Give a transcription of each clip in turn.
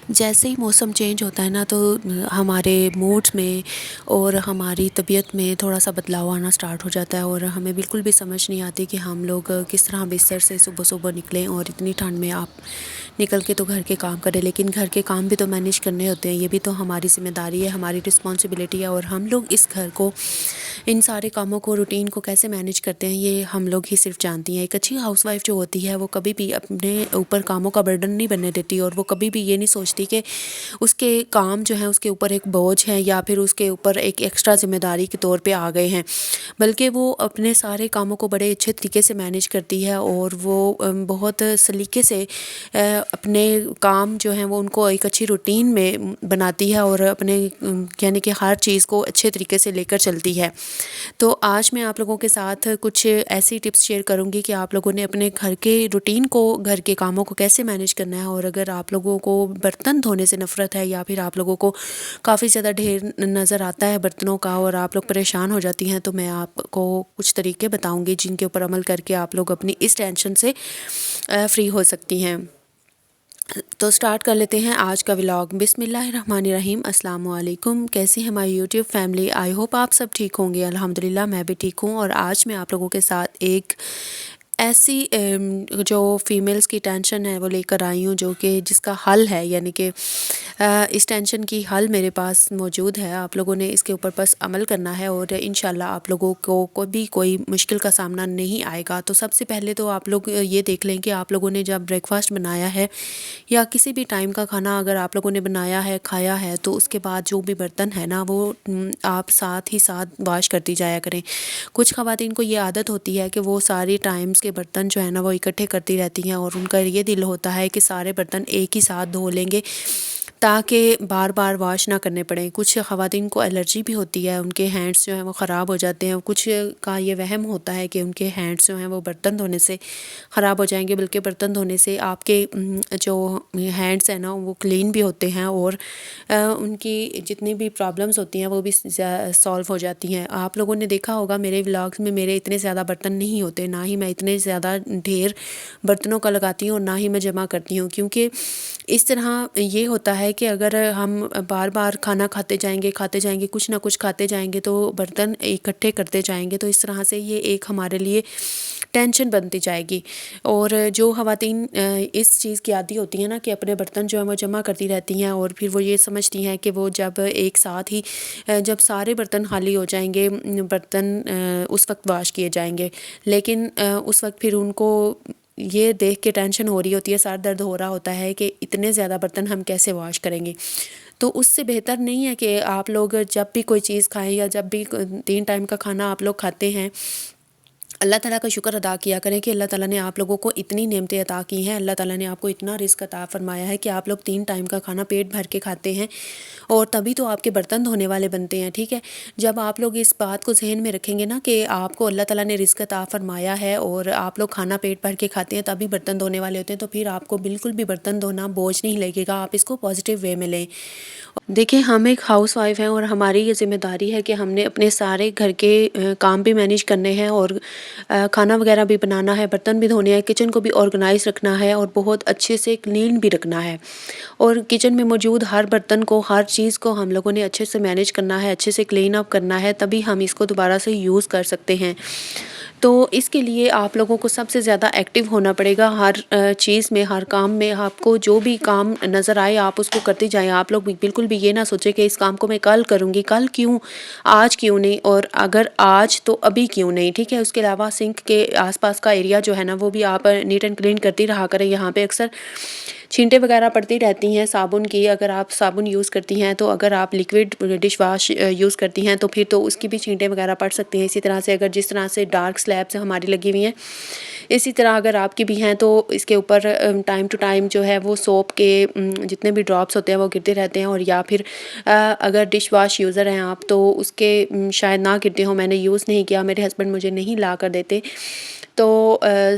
जैसे ही मौसम चेंज होता है ना तो हमारे मूड्स में और हमारी तबीयत में थोड़ा सा बदलाव आना स्टार्ट हो जाता है और हमें बिल्कुल भी समझ नहीं आती कि हम लोग किस तरह बिस्तर से सुबह सुबह निकलें और इतनी ठंड में आप निकल के तो घर के काम करें, लेकिन घर के काम भी तो मैनेज करने होते हैं। ये भी तो हमारी ज़िम्मेदारी है, हमारी रिस्पॉन्सिबिलिटी है और हम लोग इस घर को, इन सारे कामों को, रूटीन को कैसे मैनेज करते हैं ये हम लोग ही सिर्फ जानती हैं। एक अच्छी हाउसवाइफ जो होती है वो कभी भी अपने ऊपर कामों का बर्डन नहीं बनने देती और वो कभी भी ये नहीं सोचती कि उसके काम जो है उसके ऊपर एक बोझ है या फिर उसके ऊपर एक एक्स्ट्रा ज़िम्मेदारी के तौर पे आ गए हैं, बल्कि वो अपने सारे कामों को बड़े अच्छे तरीके से मैनेज करती है और वो बहुत सलीके से अपने काम जो हैं वो उनको एक अच्छी रूटीन में बनाती है और अपने यानी कि हर चीज़ को अच्छे तरीके से लेकर चलती है। तो आज मैं आप लोगों के साथ कुछ ऐसी टिप्स शेयर करूंगी कि आप लोगों ने अपने घर के रूटीन को, घर के कामों को कैसे मैनेज करना है। और अगर आप लोगों को बर्तन धोने से नफ़रत है या फिर आप लोगों को काफ़ी ज़्यादा ढेर नज़र आता है बर्तनों का और आप लोग परेशान हो जाती हैं, तो मैं आपको कुछ तरीके बताऊंगी जिनके ऊपर अमल करके आप लोग अपनी इस टेंशन से फ्री हो सकती हैं। तो स्टार्ट कर लेते हैं आज का व्लॉग। बिस्मिल्लाहिर्रहमानिर्रहीम, अस्सलाम वालेकुम। कैसी है हमारी यूट्यूब फैमिली? आई होप आप सब ठीक होंगे। अल्हम्दुलिल्लाह मैं भी ठीक हूँ। और आज मैं आप लोगों के साथ एक ऐसी जो फीमेल्स की टेंशन है वो लेकर आई हूँ, जो कि जिसका हल है, यानी कि इस टेंशन की हल मेरे पास मौजूद है। आप लोगों ने इसके ऊपर बस अमल करना है और इंशाल्लाह आप लोगों को कोई मुश्किल का सामना नहीं आएगा। तो सबसे पहले तो आप लोग ये देख लें कि आप लोगों ने जब ब्रेकफास्ट बनाया है या किसी भी टाइम का खाना अगर आप लोगों ने बनाया है, खाया है, तो उसके बाद जो भी बर्तन है ना वो आप साथ ही साथ वॉश करती जाया करें। कुछ ख़वातीन को ये आदत होती है कि वो सारे टाइम्स के बर्तन जो है ना वो इकट्ठे करती रहती हैं और उनका ये दिल होता है कि सारे बर्तन एक ही साथ धो लेंगे ताकि बार बार वॉश ना करने पड़े। कुछ ख़वातीन को एलर्जी भी होती है, उनके हैंड्स जो हैं वो ख़राब हो जाते हैं। कुछ का ये वहम होता है कि उनके हैंड्स जो हैं वो बर्तन धोने से ख़राब हो जाएंगे, बल्कि बर्तन धोने से आपके जो हैंड्स हैं ना वो क्लीन भी होते हैं और उनकी जितनी भी प्रॉब्लम्स होती हैं वो भी सॉल्व हो जाती हैं। आप लोगों ने देखा होगा मेरे व्लॉग्स में मेरे इतने ज़्यादा बर्तन नहीं होते, ना ही मैं इतने ज़्यादा ढेर बर्तनों का लगाती हूँ और ना ही मैं जमा करती हूँ, क्योंकि इस तरह ये होता है कि अगर हम बार बार खाना खाते जाएंगे कुछ ना कुछ खाते जाएंगे तो बर्तन इकट्ठे करते जाएंगे, तो इस तरह से ये एक हमारे लिए टेंशन बनती जाएगी। और जो ख़वातीन इस चीज़ की आदी होती हैं ना कि अपने बर्तन जो है वो जमा करती रहती हैं और फिर वो ये समझती हैं कि वो जब एक साथ ही जब सारे बर्तन खाली हो जाएंगे, बर्तन उस वक्त वॉश किए जाएंगे, लेकिन उस वक्त फिर उनको ये देख के टेंशन हो रही होती है, सर दर्द हो रहा होता है कि इतने ज़्यादा बर्तन हम कैसे वॉश करेंगे। तो उससे बेहतर नहीं है कि आप लोग जब भी कोई चीज़ खाएं या जब भी 3 टाइम का खाना आप लोग खाते हैं, अल्लाह ताला का शुक्र अदा किया करें कि अल्लाह ताला ने आप लोगों को इतनी नेमतें अता की हैं। अल्लाह ताला ने आपको इतना रिस्क अता फरमाया है कि आप लोग 3 टाइम का खाना पेट भर के खाते हैं और तभी तो आपके बर्तन धोने वाले बनते हैं, ठीक है। जब आप लोग इस बात को जहन में रखेंगे ना कि आपको अल्लाह ताला ने रिस्क अता फरमाया है और आप लोग खाना पेट भर के खाते हैं तभी बर्तन धोने वाले होते हैं, तो फिर आपको बिल्कुल भी बर्तन धोना बोझ नहीं लगेगा। आप इसको पॉजिटिव वे में लें। देखिए, हम एक हाउस वाइफ हैं और हमारी ये ज़िम्मेदारी है कि हमने अपने सारे घर के काम भी मैनेज करने हैं और खाना वगैरह भी बनाना है, बर्तन भी धोने हैं, किचन को भी ऑर्गेनाइज रखना है और बहुत अच्छे से क्लीन भी रखना है। और किचन में मौजूद हर बर्तन को, हर चीज़ को हम लोगों ने अच्छे से मैनेज करना है, अच्छे से क्लीन अप करना है, तभी हम इसको दोबारा से यूज़ कर सकते हैं। तो इसके लिए आप लोगों को सबसे ज़्यादा एक्टिव होना पड़ेगा हर चीज़ में, हर काम में। आपको जो भी काम नज़र आए आप उसको करते जाएँ। आप लोग बिल्कुल भी ये ना सोचें कि इस काम को मैं कल करूँगी, कल क्यों, आज क्यों नहीं, और अगर आज तो अभी क्यों नहीं, ठीक है। उसके अलावा सिंक के आसपास का एरिया जो है ना वो भी आप नीट एंड क्लीन करती रहा करें। यहाँ पे अक्सर छींटे वगैरह पड़ती रहती हैं साबुन की, अगर आप साबुन यूज़ करती हैं तो, अगर आप लिक्विड डिश वाश यूज़ करती हैं तो फिर तो उसकी भी छींटे वगैरह पड़ सकती हैं। इसी तरह से अगर जिस तरह से डार्क स्लैब्स हमारी लगी हुई हैं, इसी तरह अगर आपकी भी हैं तो इसके ऊपर टाइम टू टाइम जो है वो सोप के जितने भी ड्रॉप्स होते हैं वो गिरते रहते हैं। और या फिर अगर डिश वाश यूज़र हैं आप तो उसके शायद ना गिरते हों, मैंने यूज़ नहीं किया, मेरे हस्बैंड मुझे नहीं ला कर देते, तो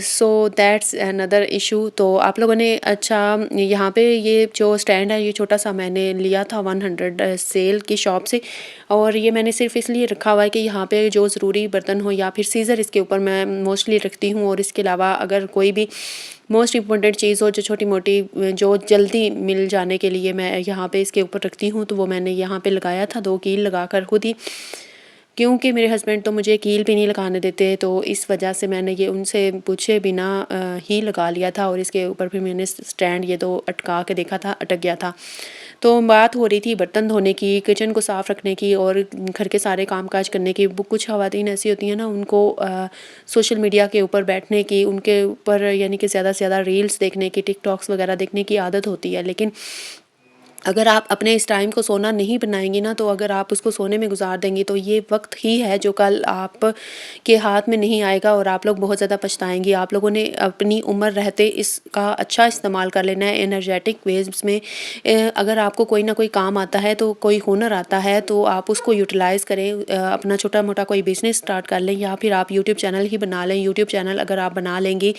सो दैट्स अनदर इशू। तो आप लोगों ने अच्छा यहाँ पे ये जो स्टैंड है ये छोटा सा मैंने लिया था 100 सेल की शॉप से, और ये मैंने सिर्फ इसलिए रखा हुआ है कि यहाँ पे जो ज़रूरी बर्तन हो या फिर सीज़र इसके ऊपर मैं मोस्टली रखती हूँ, और इसके अलावा अगर कोई भी मोस्ट इम्पॉर्टेंट चीज़ हो जो छोटी मोटी जो जल्दी मिल जाने के लिए मैं यहाँ पे इसके ऊपर रखती हूँ, तो वो मैंने यहाँ पे लगाया था 2 कील लगाकर खुद ही, क्योंकि मेरे हस्बैंड तो मुझे कील भी नहीं लगाने देते, तो इस वजह से मैंने ये उनसे पूछे बिना ही लगा लिया था। और इसके ऊपर फिर मैंने स्टैंड ये तो अटका के देखा था, अटक गया था। तो बात हो रही थी बर्तन धोने की, किचन को साफ़ रखने की और घर के सारे काम काज करने की। कुछ ख़वातीन ऐसी होती हैं ना, उनको सोशल मीडिया के ऊपर बैठने की, उनके ऊपर यानी कि ज़्यादा से ज़्यादा रील्स देखने की, टिकटॉक्स वगैरह देखने की आदत होती है। लेकिन अगर आप अपने इस टाइम को सोना नहीं बनाएंगी ना, तो अगर आप उसको सोने में गुजार देंगी तो ये वक्त ही है जो कल आप के हाथ में नहीं आएगा और आप लोग बहुत ज़्यादा पछताएंगी। आप लोगों ने अपनी उम्र रहते इसका अच्छा इस्तेमाल कर लेना है एनर्जेटिक वेज में। अगर आपको कोई ना कोई काम आता है, तो कोई हुनर आता है, तो आप उसको यूटिलाइज़ करें। अपना छोटा मोटा कोई बिज़नेस स्टार्ट कर लें या फिर आप यूट्यूब चैनल ही बना लें। यूट्यूब चैनल अगर आप बना लेंगी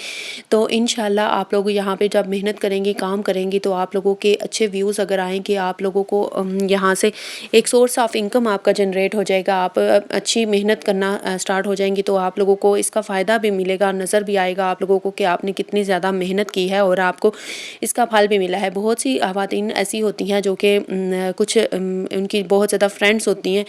तो इंशाल्लाह आप लोग यहाँ पे जब मेहनत करेंगी, काम करेंगी, तो आप लोगों के अच्छे व्यूज़ अगर आएँ कि आप लोगों को यहाँ से एक सोर्स ऑफ इनकम आपका जनरेट हो जाएगा, आप अच्छी मेहनत करना स्टार्ट हो जाएंगी, तो आप लोगों को इसका फ़ायदा भी मिलेगा, नज़र भी आएगा आप लोगों को कि आपने कितनी ज़्यादा मेहनत की है और आपको इसका फल भी मिला है। बहुत सी ख़वातीन ऐसी होती हैं जो कि कुछ उनकी बहुत ज़्यादा फ्रेंड्स होती हैं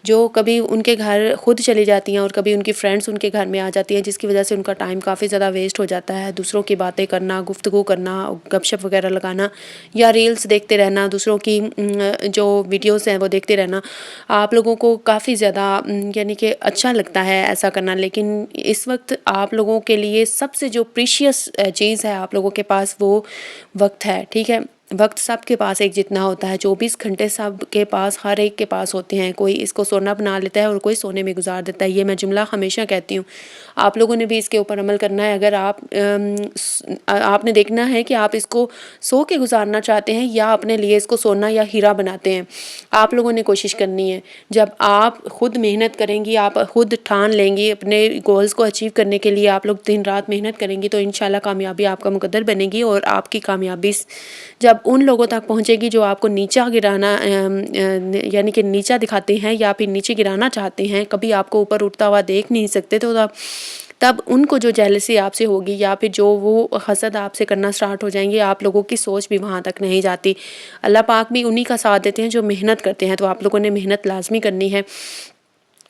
जो कभी उनके घर खुद चली जाती हैं और कभी उनकी फ्रेंड्स उनके घर में आ जाती हैं, जिसकी वजह से उनका टाइम काफ़ी ज़्यादा वेस्ट हो जाता है। दूसरों की बातें करना, गुफ्तगू करना, गपशप वगैरह लगाना या रील्स देखते रहना, दूसरों की जो वीडियोस हैं वो देखते रहना, आप लोगों को काफ़ी ज़्यादा यानी कि अच्छा लगता है ऐसा करना। लेकिन इस वक्त आप लोगों के लिए सबसे जो प्रीशियस चीज़ है आप लोगों के पास, वो वक्त है। ठीक है, वक्त सबके पास एक जितना होता है, 24 घंटे सबके पास, हर एक के पास होते हैं। कोई इसको सोना बना लेता है और कोई सोने में गुजार देता है। ये मैं जुमला हमेशा कहती हूँ, आप लोगों ने भी इसके ऊपर अमल करना है। अगर आपने देखना है कि आप इसको सो के गुजारना चाहते हैं या अपने लिए इसको सोना या हीरा बनाते हैं, आप लोगों ने कोशिश करनी है। जब आप खुद मेहनत करेंगी, आप खुद ठान लेंगी अपने गोल्स को अचीव करने के लिए, आप लोग दिन रात मेहनत करेंगी, तो इंशाल्लाह कामयाबी आपका मुकद्दर बनेगी। और आपकी कामयाबी जब उन लोगों तक पहुंचेगी जो आपको नीचा गिराना यानी कि नीचा दिखाते हैं या फिर नीचे गिराना चाहते हैं, कभी आपको ऊपर उठता हुआ देख नहीं सकते, तो तब उनको जो जेलसी आपसे होगी या फिर जो वो हसद आपसे करना स्टार्ट हो जाएंगे, आप लोगों की सोच भी वहाँ तक नहीं जाती। अल्लाह पाक भी उन्हीं का साथ देते हैं जो मेहनत करते हैं, तो आप लोगों ने मेहनत लाजमी करनी है।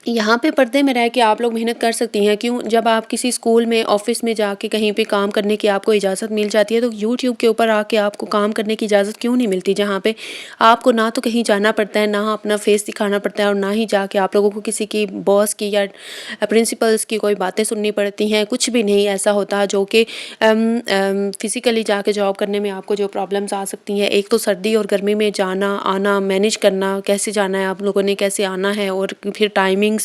यहाँ पे पर्दे में रह के आप लोग मेहनत कर सकती हैं। क्यों? जब आप किसी स्कूल में, ऑफिस में जाके कहीं पे काम करने की आपको इजाज़त मिल जाती है, तो यूट्यूब के ऊपर आके आपको काम करने की इजाज़त क्यों नहीं मिलती? जहाँ पे आपको ना तो कहीं जाना पड़ता है, ना अपना फेस दिखाना पड़ता है, और ना ही जाके आप लोगों को किसी की बॉस की या प्रिंसिपल्स की कोई बातें सुननी पड़ती हैं। कुछ भी नहीं ऐसा होता जो कि फिज़िकली जाके जॉब करने में आपको जो प्रॉब्लम्स आ सकती हैं। एक तो सर्दी और गर्मी में जाना आना मैनेज करना, कैसे जाना है आप लोगों ने, कैसे आना है, और फिर टाइमिंग्स,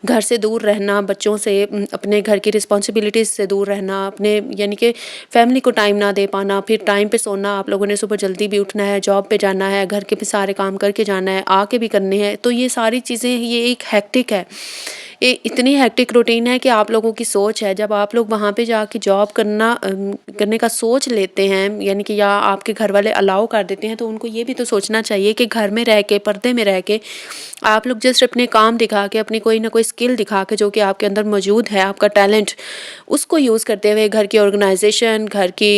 घर से दूर रहना, बच्चों से, अपने घर की रिस्पॉन्सिबिलिटीज़ से दूर रहना, अपने यानी कि फैमिली को टाइम ना दे पाना, फिर टाइम पे सोना। आप लोगों ने सुबह जल्दी भी उठना है, जॉब पे जाना है, घर के भी सारे काम करके जाना है, आके भी करने हैं। तो ये सारी चीज़ें, ये एक हेक्टिक है, ये इतनी हेक्टिक रूटीन है कि आप लोगों की सोच है, जब आप लोग वहाँ पे जाके जॉब करने का सोच लेते हैं, यानी कि या आपके घर वाले अलाउ कर देते हैं, तो उनको ये भी तो सोचना चाहिए कि घर में रह के, पर्दे में रह के, आप लोग जस्ट अपने काम दिखा के, अपनी कोई ना कोई स्किल दिखा के, जो कि आपके अंदर मौजूद है, आपका टैलेंट, उसको यूज़ करते हुए घर की ऑर्गेनाइजेशन, घर की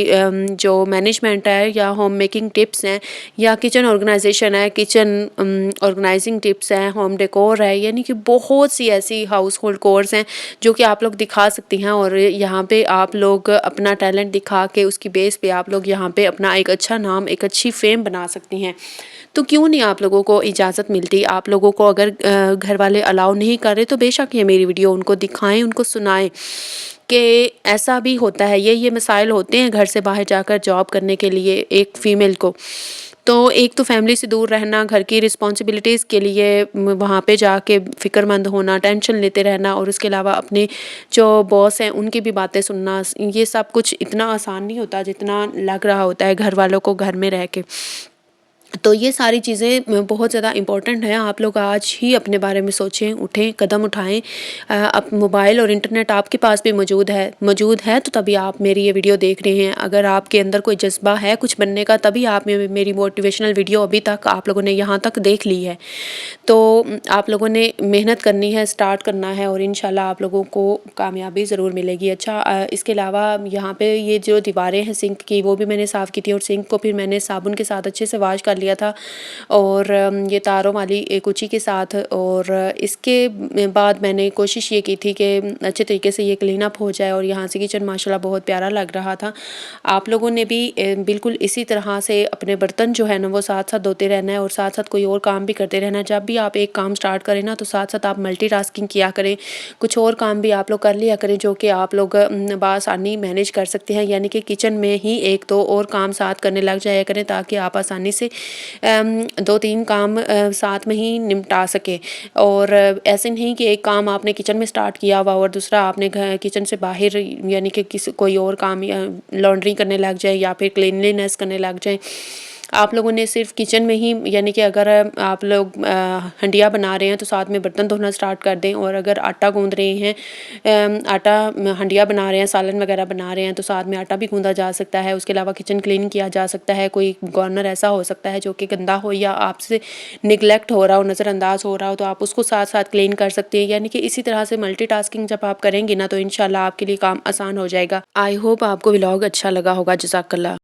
जो मैनेजमेंट है, या होम मेकिंग टिप्स हैं, या किचन ऑर्गेनाइजेशन है, किचन ऑर्गेनाइजिंग टिप्स हैं, होम डेकोर है, यानी कि बहुत सी ऐसी हाउस होल्ड कोर्स हैं जो कि आप लोग दिखा सकती हैं। और यहाँ पे आप लोग अपना टैलेंट दिखा के, उसकी बेस पे आप लोग यहाँ पे अपना एक अच्छा नाम, एक अच्छी फेम बना सकती हैं। तो क्यों नहीं आप लोगों को इजाज़त मिलती? आप लोगों को अगर घर वाले अलाउ नहीं कर रहे, तो बेशक ये मेरी वीडियो उनको दिखाएं, उनको सुनाएं कि ऐसा भी होता है, ये मसाइल होते हैं घर से बाहर जाकर जॉब करने के लिए एक फ़ीमेल को। तो एक तो फैमिली से दूर रहना, घर की रिस्पॉन्सिबिलिटीज़ के लिए वहाँ पे जाके फ़िक्रमंद होना, टेंशन लेते रहना, और उसके अलावा अपने जो बॉस हैं उनकी भी बातें सुनना, ये सब कुछ इतना आसान नहीं होता जितना लग रहा होता है घर वालों को घर में रह के। तो ये सारी चीज़ें बहुत ज़्यादा इम्पोर्टेंट हैं। आप लोग आज ही अपने बारे में सोचें, उठें, कदम उठाएँ। अब मोबाइल और इंटरनेट आपके पास भी मौजूद है तो तभी आप मेरी ये वीडियो देख रहे हैं। अगर आपके अंदर कोई जज़्बा है कुछ बनने का, तभी आप मेरी मोटिवेशनल वीडियो अभी तक आप लोगों ने यहाँ तक देख ली है। तो आप लोगों ने मेहनत करनी है, स्टार्ट करना है और इंशाल्लाह आप लोगों को कामयाबी ज़रूर मिलेगी। अच्छा, इसके अलावा यहाँ पे ये जो दीवारें हैं सिंक की, वो भी मैंने साफ़ की थी और सिंक को फिर मैंने साबुन के साथ अच्छे से वॉश कर लिया था और ये तारों वाली कुची के साथ। और इसके बाद मैंने कोशिश ये की थी कि अच्छे तरीके से ये क्लीन अप हो जाए और यहाँ से किचन माशाल्लाह बहुत प्यारा लग रहा था। आप लोगों ने भी बिल्कुल इसी तरह से अपने बर्तन जो है ना वो साथ-साथ धोते रहना है और साथ-साथ कोई और काम भी करते रहना है। जब भी आप एक काम स्टार्ट करें ना तो साथ-साथ आप मल्टीटास्किंग किया करें। कुछ और काम भी आप लोग कर लिया करें जो कि आप लोग बआसानी मैनेज कर सकते हैं, यानी कि किचन में ही 1-2 और काम साथ करने लग जाया करें ताकि आप आसानी से 2-3 काम साथ में ही निपटा सकें। और ऐसे नहीं कि एक काम आपने किचन में स्टार्ट किया हुआ और दूसरा आपने किचन से बाहर यानी कि किसी कोई और काम या लॉन्ड्री करने लग जाए या फिर क्लीनलीनेस करने लग जाएँ। आप लोगों ने सिर्फ किचन में ही यानी कि अगर आप लोग हंडिया बना रहे हैं तो साथ में बर्तन धोना स्टार्ट कर दें, और अगर आटा गूंद रहे हैं, आटा हंडिया बना रहे हैं, सालन वगैरह बना रहे हैं तो साथ में आटा भी गूंदा जा सकता है। उसके अलावा किचन क्लीन किया जा सकता है। कोई कॉर्नर ऐसा हो सकता है जो कि गंदा हो या आपसे निगलेक्ट हो रहा हो, नज़रअंदाज हो रहा हो, तो आप उसको साथ साथ क्लीन कर सकते हैं। यानी कि इसी तरह से मल्टीटास्किंग जब आप करेंगे ना तो इंशाल्लाह आपके लिए काम आसान हो जाएगा। आई होप आपको व्लॉग अच्छा लगा होगा। जज़ाकल्लाह।